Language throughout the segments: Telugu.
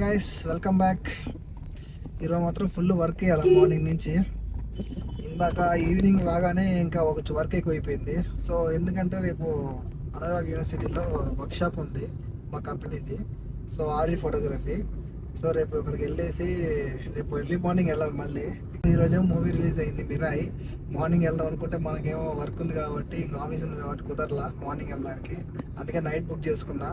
Guys welcome back. ఈరోజు మాత్రం ఫుల్ వర్క్ చేయాలి మార్నింగ్ నుంచి. ఇందాక ఈవినింగ్ రాగానే ఇంకా ఒక వర్క్ ఎక్కువైపోయింది. సో ఎందుకంటే రేపు అనురాగ్ యూనివర్సిటీలో వర్క్షాప్ ఉంది మా కంపెనీది. So RE photography. సో రేపు ఇక్కడికి వెళ్ళేసి రేపు ఎర్లీ మార్నింగ్ వెళ్ళాలి మళ్ళీ. ఈరోజు మూవీ రిలీజ్ అయింది మిరాయి. మార్నింగ్ వెళ్దాం అనుకుంటే మనకేమో వర్క్ ఉంది కాబట్టి, ఇంకా ఆఫీస్ ఉంది కాబట్టి కుదరలా మార్నింగ్ వెళ్ళడానికి. అందుకే నైట్ బుక్ చేసుకున్నా.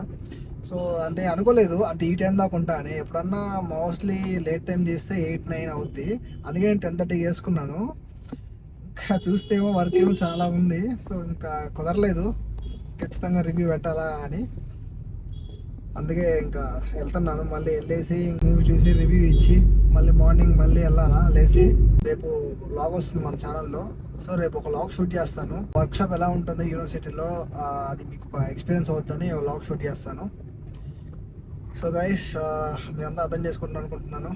సో అంటే అనుకోలేదు అంటే ఈ టైం దాకా ఉంటా అని. ఎప్పుడన్నా మోస్ట్లీ లేట్ టైం చేస్తే 8-9 అవుద్ది. అందుకే 10:30 చేసుకున్నాను. ఇంకా చూస్తే ఏమో వర్క్ ఏమో చాలా ఉంది. సో ఇంకా కుదరలేదు, ఖచ్చితంగా రివ్యూ పెట్టాలా అని. అందుకే ఇంకా వెళ్తున్నాను. మళ్ళీ వెళ్ళేసి మూవీ చూసి రివ్యూ ఇచ్చి మళ్ళీ మార్నింగ్ మళ్ళీ వెళ్ళాలా లేచి. రేపు లాగ్ వస్తుంది మన ఛానల్లో. సో రేపు ఒక లాగ్ షూట్ చేస్తాను. వర్క్షాప్ ఎలా ఉంటుంది యూనివర్సిటీలో అది మీకు ఎక్స్పీరియన్స్ అవుతుందని లాగ్ షూట్ చేస్తాను. సో గైస్ మీరంతా అర్థం చేసుకుంటాను అనుకుంటున్నాను.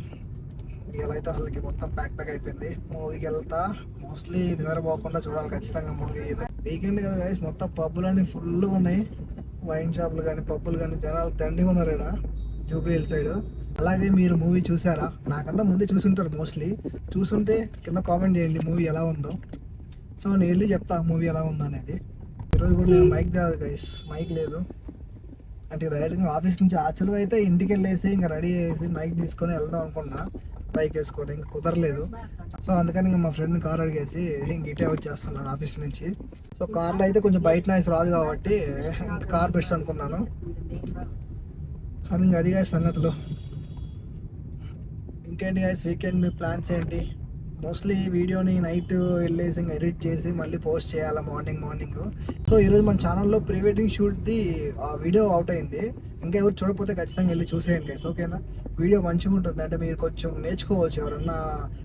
ఇలా అయితే అసలుకి మొత్తం ప్యాక్ అయిపోయింది. మూవీకి వెళ్తా మోస్ట్లీ నిద్రపోకుండా చూడాలి ఖచ్చితంగా మూవీ. వీకెండ్ కదా గైస్, మొత్తం పబ్బులన్నీ ఫుల్గా ఉన్నాయి. వైన్ షాపులు కానీ పబ్బులు కానీ జనాలు దండిగా ఉన్నారు ఇక్కడ జూబ్లీ హిల్ సైడ్. అలాగే మీరు మూవీ చూసారా? నాకన్నా ముందే చూసుంటారు మోస్ట్లీ. చూసుంటే కింద కామెంట్ చేయండి మూవీ ఎలా ఉందో. సో నేను వెళ్ళి చెప్తా మూవీ ఎలా ఉందో అనేది. ఈరోజు కూడా నేను మైక్ కాదు గైస్, మైక్ లేదు. అంటే డైరెక్ట్గా ఆఫీస్ నుంచి యాక్చువల్గా అయితే ఇంటికి వెళ్ళేసి ఇంకా రెడీ చేసి మైక్ తీసుకొని వెళ్దాం అనుకున్నా, బైక్ వేసుకోవడం ఇంకా కుదరలేదు. సో అందుకని ఇంకా మా ఫ్రెండ్ని కార్ అడిగేసి ఇంక ఇటే వచ్చేస్తున్నాను ఆఫీస్ నుంచి. సో కార్లో అయితే కొంచెం బయట నాయిస్ రాదు కాబట్టి ఇంకా కార్ బెస్ట్ అనుకున్నాను. అది ఇంకా అది గాయస్ సంగతులు. ఇంకేంటి గాయస్ వీకెండ్ మీ ప్లాన్స్ ఏంటి? మోస్ట్లీ వీడియోని నైట్ వెళ్ళేసి ఇంకా ఎడిట్ చేసి మళ్ళీ పోస్ట్ చేయాలి మార్నింగ్. సో ఈరోజు మన ఛానల్లో ప్రీ వెడ్డింగ్ షూట్ది వీడియో అవుట్ అయింది. ఇంకా ఎవరు చూడకపోతే ఖచ్చితంగా వెళ్ళి చూసేయండి గైస్, ఓకేనా? వీడియో మంచిగా ఉంటుంది. అంటే మీరు కొంచెం నేర్చుకోవచ్చు ఎవరన్నా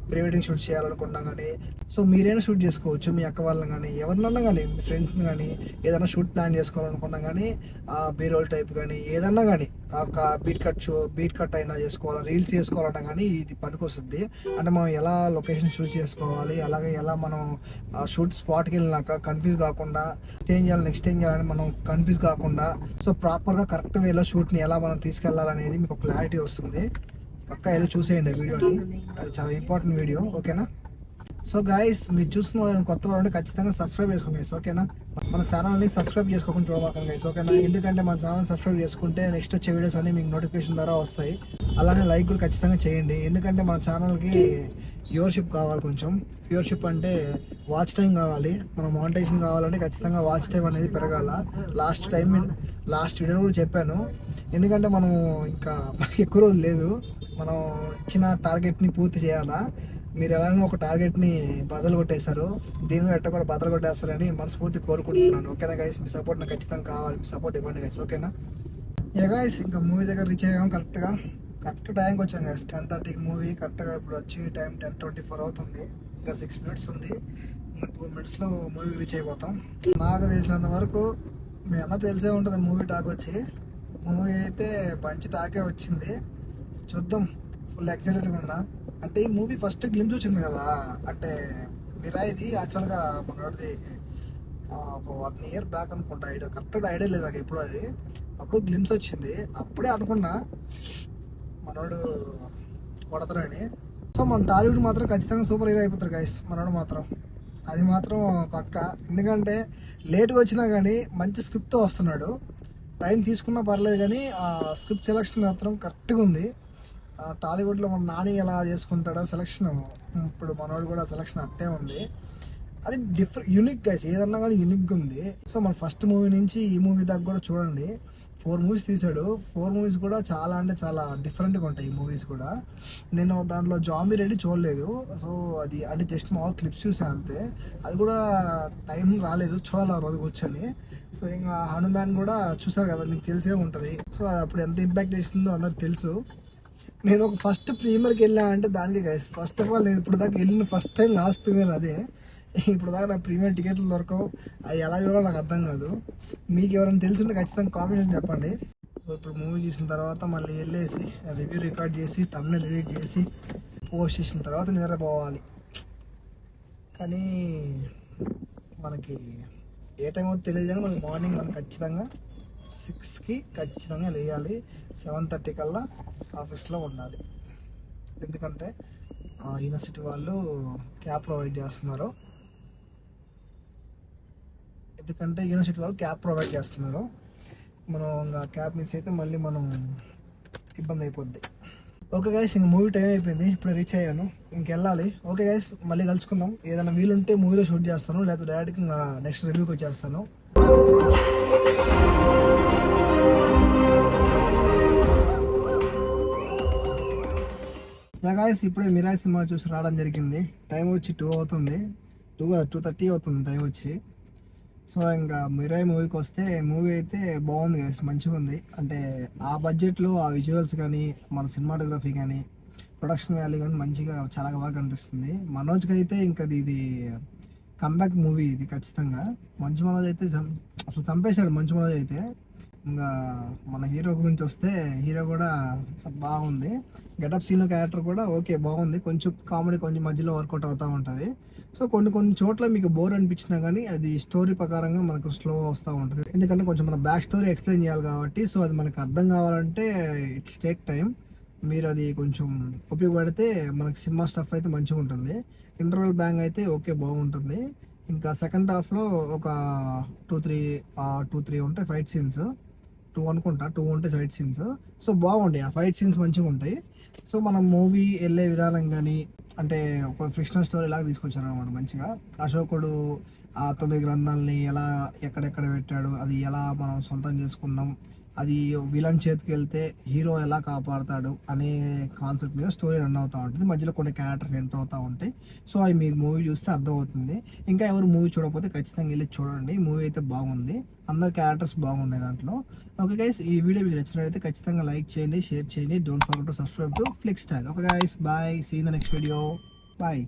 ప్రీ వెడ్డింగ్ షూట్ చేయాలనుకున్నా కానీ. సో మీరైనా షూట్ చేసుకోవచ్చు, మీ అక్క వాళ్ళని కానీ ఎవరినన్నా కానీ, మీ ఫ్రెండ్స్ని కానీ ఏదైనా షూట్ ప్లాన్ చేసుకోవాలనుకున్నా కానీ, బీరోల్ టైప్ కానీ ఏదన్నా కానీ, ఒక బీట్ కట్ అయినా చేసుకోవాలి, రీల్స్ చేసుకోవాలన్నా కానీ ఇది పనికొస్తుంది. అంటే మనం ఎలా లొకేషన్ చూస్ చేసుకోవాలి, అలాగే ఎలా మనం షూట్ స్పాట్కి వెళ్ళినాక కన్ఫ్యూజ్ కాకుండా నెక్స్ట్ ఏం చేయాలని మనం కన్ఫ్యూజ్ కాకుండా, సో ప్రాపర్గా కరెక్ట్ వేలో షూట్ని ఎలా మనం తీసుకెళ్లాలనేది మీకు క్లారిటీ వస్తుంది. పక్కా వెళ్ళి చూసేయండి ఆ వీడియోని, అది చాలా ఇంపార్టెంట్ వీడియో, ఓకేనా? సో గాయస్ మీరు చూస్తున్న కొత్తగా ఉంటే ఖచ్చితంగా సబ్స్క్రైబ్ చేసుకోండి గైస్, ఓకేనా? మన ఛానల్ని సబ్స్క్రైబ్ చేసుకోకుండా చూడమాకండి గైస్, ఓకేనా? ఎందుకంటే మన ఛానల్ సబ్స్క్రైబ్ చేసుకుంటే నెక్స్ట్ వచ్చే వీడియోస్ అన్ని మీకు నోటిఫికేషన్ ద్వారా వస్తాయి. అలానే లైక్ కూడా ఖచ్చితంగా చేయండి. ఎందుకంటే మన ఛానల్కి వ్యూవర్షిప్ కావాలి. కొంచెం వ్యూవర్షిప్ అంటే వాచ్ టైం కావాలి. మనం మానిటైజేషన్ కావాలంటే ఖచ్చితంగా వాచ్ టైం అనేది పెరగాల. లాస్ట్ వీడియోలో కూడా చెప్పాను. ఎందుకంటే మనం ఇంకా మనకి ఎక్కువ రోజులు లేదు, మనం ఇచ్చిన టార్గెట్ని పూర్తి చేయాలా. మీరు ఎలాగో ఒక టార్గెట్ని బదలు కొట్టేశారు, దీని ఎట్ట కూడా బదలు కొట్టేస్తారని మనస్ఫూర్తి కోరుకుంటున్నాను, ఓకేనా గైస్? మీ సపోర్ట్ నాకు ఖచ్చితంగా కావాలి, మీ సపోర్ట్ ఇవ్వండి గైస్, ఓకేనా? గైస్ ఇంకా మూవీ దగ్గర రీచ్ అయ్యాము. కరెక్ట్ టైంకి వచ్చాం గైస్. 10:30కి మూవీ కరెక్ట్గా ఇప్పుడు వచ్చి టైం 10:24 అవుతుంది. ఇంకా 6 minutes ఉంది. ఇంకా 2 minutesలో మూవీ రీచ్ అయిపోతాం. నాకు తెలిసినంత వరకు మీ అన్న తెలిసే ఉంటుంది మూవీ టాక్ వచ్చి. మూవీ అయితే మంచి టాకే వచ్చింది, చూద్దాం. ఫుల్ ఎక్సైటెడ్గా ఉన్నా. అంటే ఈ మూవీ ఫస్ట్ గ్లిమ్స్ వచ్చింది కదా, అంటే మిరాయిది యాక్చువల్గా మనోడిది ఒక 1 year బ్యాక్ అనుకుంటా. కరెక్ట్గా ఐడియా లేదు నాకు ఎప్పుడు. అది అప్పుడు గ్లిమ్స్ వచ్చింది. అప్పుడే అనుకున్నా మనోడు కొడతారని. సో మన టాలీవుడ్ మాత్రం ఖచ్చితంగా సూపర్ హీరో అయిపోతారు గైస్ మనోడు మాత్రం, అది మాత్రం పక్క. ఎందుకంటే లేట్గా వచ్చినా కానీ మంచి స్క్రిప్ట్తో వస్తున్నాడు. టైం తీసుకున్నా పర్లేదు కానీ ఆ స్క్రిప్ట్ సెలెక్షన్ మాత్రం కరెక్ట్గా ఉంది. టాలీవుడ్లో మన నాని ఎలా చేసుకుంటాడో సెలెక్షన్, ఇప్పుడు మనోడు కూడా సెలెక్షన్ అట్టే ఉంది. అది యూనిక్ గైస్, ఏదన్నా కానీ యూనిక్గా ఉంది. సో మన ఫస్ట్ మూవీ నుంచి ఈ మూవీ దాకా కూడా చూడండి, 4 movies తీసాడు. 4 movies కూడా చాలా అంటే చాలా డిఫరెంట్గా ఉంటాయి ఈ మూవీస్ కూడా. నేను దాంట్లో జాంబీ రెడ్డి చూడలేదు. సో అది అంటే జస్ట్ మామూలు క్లిప్స్ చూసాను అంతే. అది కూడా టైం రాలేదు, చూడాలి ఆ రోజు కూర్చొని. సో ఇంకా హనుమాన్ కూడా చూసారు కదా, మీకు తెలిసే ఉంటుంది. సో అది అప్పుడు ఎంత ఇంపాక్ట్ చేసిందో అందరికి తెలుసు. నేను ఒక ఫస్ట్ ప్రీమియర్కి వెళ్ళా అంటే దానికి గైస్, ఫస్ట్ ఆఫ్ ఆల్ నేను ఇప్పుడు దాకా వెళ్ళిన ఫస్ట్ టైం లాస్ట్ ప్రీమియర్ అదే. ఇప్పుడు దాకా నాకు ప్రీమియర్ టికెట్లు దొరకవు, అవి ఎలా చూడాలో నాకు అర్థం కాదు. మీకు ఎవరైనా తెలుసుంటే ఖచ్చితంగా కామెంట్ చెప్పండి. సో ఇప్పుడు మూవీ చూసిన తర్వాత మళ్ళీ వెళ్ళేసి రివ్యూ రికార్డ్ చేసి థంబ్నెయిల్ ఎడిట్ చేసి పోస్ట్ చేసిన తర్వాత నిద్రపోవాలి. కానీ మనకి ఏ టైం అవుతుందో తెలియదు కానీ మనకి మార్నింగ్ ఖచ్చితంగా 6కి ఖచ్చితంగా లేయాలి, 7:30 కల్లా ఆఫీస్లో ఉండాలి. ఎందుకంటే యూనివర్సిటీ వాళ్ళు క్యాబ్ ప్రొవైడ్ చేస్తున్నారు. మనం క్యాబ్ మిస్ అయితే మళ్ళీ మనం ఇబ్బంది అయిపోద్ది. ఓకే గైస్, ఇంక మూవీ టైం అయిపోయింది, ఇప్పుడు రీచ్ అయ్యాను, ఇంకెళ్ళాలి. ఓకే గైస్, మళ్ళీ కలుసుకుందాం. ఏదైనా వీలుంటే మూవీలో షూట్ చేస్తాను, లేకపోతే డైరెక్ట్గా ఇంకా నెక్స్ట్ రివ్యూకి వచ్చేస్తాను. గాయస్, ఇప్పుడే మిరాజ్ సినిమా చూసి రావడం జరిగింది. టైం వచ్చి 2 అవుతుంది, 2:30 అవుతుంది టైం వచ్చి. సో ఇంకా మిరాజ్ మూవీకి వస్తే మూవీ అయితే బాగుంది గైస్, మంచిగా ఉంది. అంటే ఆ బడ్జెట్లో ఆ విజువల్స్ కానీ, మన సినిమాటోగ్రఫీ కానీ, ప్రొడక్షన్ వాల్యూ కానీ మంచిగా చాలా బాగా కనిపిస్తుంది. మనోజ్కి అయితే ఇంకా ఇది కంబ్యాక్ మూవీ ఇది ఖచ్చితంగా. మంచు మనోజ్ అయితే అసలు చంపేశాడు మంచు మనోజ్ అయితే. ఇంకా మన హీరో గురించి వస్తే హీరో కూడా బాగుంది. గెటప్ సీన్ క్యారెక్టర్ కూడా ఓకే బాగుంది. కొంచెం కామెడీ కొంచెం మధ్యలో వర్కౌట్ అవుతూ ఉంటుంది. సో కొన్ని చోట్ల మీకు బోర్ అనిపించినా కానీ అది స్టోరీ ప్రకారంగా మనకు స్లో వస్తూ ఉంటుంది. ఎందుకంటే కొంచెం మన బ్యాక్ స్టోరీ ఎక్స్ప్లెయిన్ చేయాలి కాబట్టి. సో అది మనకు అర్థం కావాలంటే ఇట్స్ టేక్ టైం. మీరు అది కొంచెం ఉపయోగపడితే మనకి సినిమా స్టఫ్ అయితే మంచిగా ఉంటుంది. ఇంటర్వల్ బ్యాంగ్ అయితే ఓకే బాగుంటుంది. ఇంకా సెకండ్ హాఫ్లో ఒక 2-3 ఉంటాయి ఫైట్ సీన్స్. 2 అనుకుంటా, 2 ఉంటాయి ఫైట్ సీన్స్. సో బాగుంటాయి, ఆ ఫైట్ సీన్స్ మంచిగా ఉంటాయి. సో మనం మూవీ వెళ్ళే విధానం కానీ, అంటే ఒక ఫిక్షనల్ స్టోరీ లాగా తీసుకొచ్చారు అనమాట మంచిగా. అశోకుడు ఆ 9 గ్రంథాలని ఎలా ఎక్కడెక్కడ పెట్టాడు, అది ఎలా మనం సొంతం చేసుకున్నాం, అది విలన్ చేతికి వెళ్తే హీరో ఎలా కాపాడతాడు అనే కాన్సెప్ట్ మీద స్టోరీ రన్ అవుతూ ఉంటుంది. మధ్యలో కొన్ని క్యారెక్టర్స్ ఎంటర్ అవుతూ ఉంటాయి. సో అవి మీరు మూవీ చూస్తే అర్థమవుతుంది. ఇంకా ఎవరు మూవీ చూడకపోతే ఖచ్చితంగా వెళ్ళి చూడండి, మూవీ అయితే బాగుంది. అందరు క్యారెక్టర్స్ బాగున్నాయి దాంట్లో. ఓకే గైస్, ఈ వీడియో మీకు నచ్చినట్లయితే ఖచ్చితంగా లైక్ చేయండి, షేర్ చేయండి. Don't forget to subscribe to Flix Style. Okay guys, bye, see in the next video, bye.